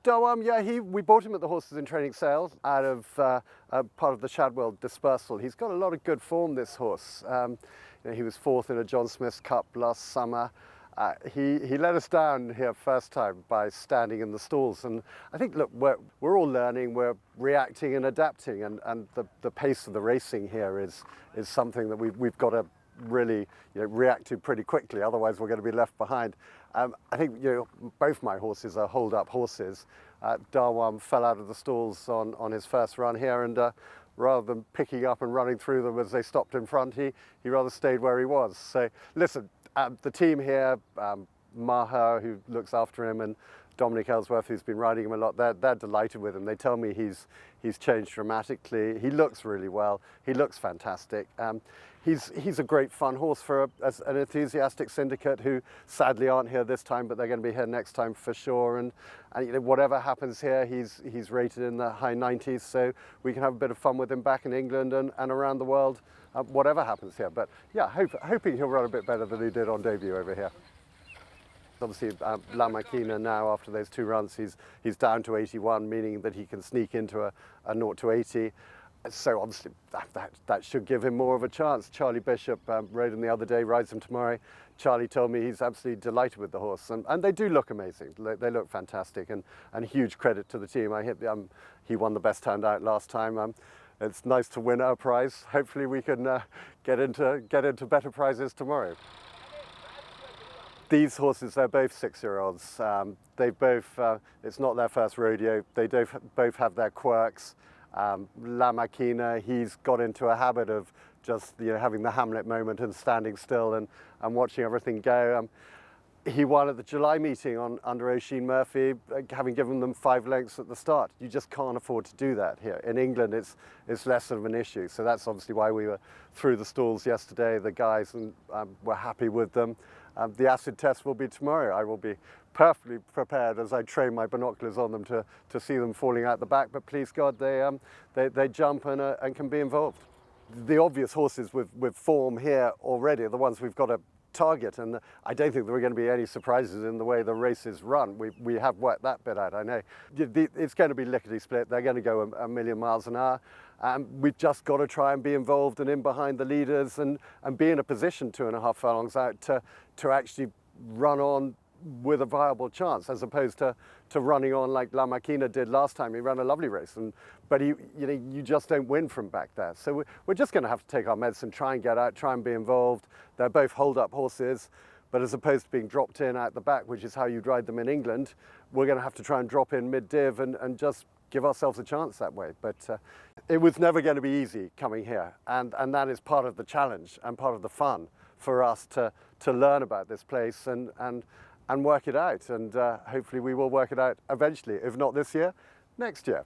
Dawaam, yeah, we bought him at the Horses in Training sale out of part of the Shadwell dispersal. He's got a lot of good form, this horse. He was fourth in a John Smith's Cup last summer. He let us down here first time by standing in the stalls, and I think, look, we're all learning, we're reacting and adapting, and the pace of the racing here is something that we've got to really react to pretty quickly, otherwise we're going to be left behind. I think both my horses are hold-up horses. Dawaam fell out of the stalls on his first run here, and rather than picking up and running through them as they stopped in front, he rather stayed where he was. So listen, the team here, Maha, who looks after him, and Dominic Ellsworth, who's been riding him a lot, they're delighted with him. They tell me he's changed dramatically. He looks really well. He looks fantastic. He's a great fun horse for an enthusiastic syndicate who sadly aren't here this time, but they're going to be here next time for sure. And whatever happens here, he's rated in the high 90s, so we can have a bit of fun with him back in England and around the world, whatever happens here. But yeah, hoping he'll run a bit better than he did on debut over here. Obviously, Maquina now, after those two runs, he's down to 81, meaning that he can sneak into a 0 to 80. So obviously that should give him more of a chance. Charlie Bishop rode him the other day, rides him tomorrow. Charlie told me he's absolutely delighted with the horse, and they do look amazing. They look fantastic, and huge credit to the team. He won the best turned out last time. It's nice to win a prize. Hopefully we can get into better prizes tomorrow. These horses, they're both 6-year-olds. They both, it's not their first rodeo. They both have their quirks. Maquina, he's got into a habit of just having the Hamlet moment and standing still and watching everything go. He won at the July meeting under Oisin Murphy, having given them 5 lengths at the start. You just can't afford to do that here. In England, it's less of an issue. So that's obviously why we were through the stalls yesterday, the guys, and were happy with them. The acid test will be tomorrow. I will be perfectly prepared as I train my binoculars on them to see them falling out the back. But please God, they jump and can be involved. The obvious horses with form here already are the ones we've got to target, and I don't think there are going to be any surprises in the way the races run. We have worked that bit out, I know. It's going to be lickety-split. They're going to go a million miles an hour. We've just got to try and be involved and in behind the leaders and be in a position 2.5 furlongs out to actually run on with a viable chance, as opposed to running on like Maquina did last time. He ran a lovely race, but you just don't win from back there. So we're just going to have to take our medicine, try and get out, try and be involved. They're both hold-up horses, but as opposed to being dropped in out the back, which is how you'd ride them in England, we're going to have to try and drop in mid-div and just give ourselves a chance that way. But it was never going to be easy coming here, and that is part of the challenge and part of the fun for us to learn about this place and work it out, and hopefully we will work it out eventually, if not this year, next year.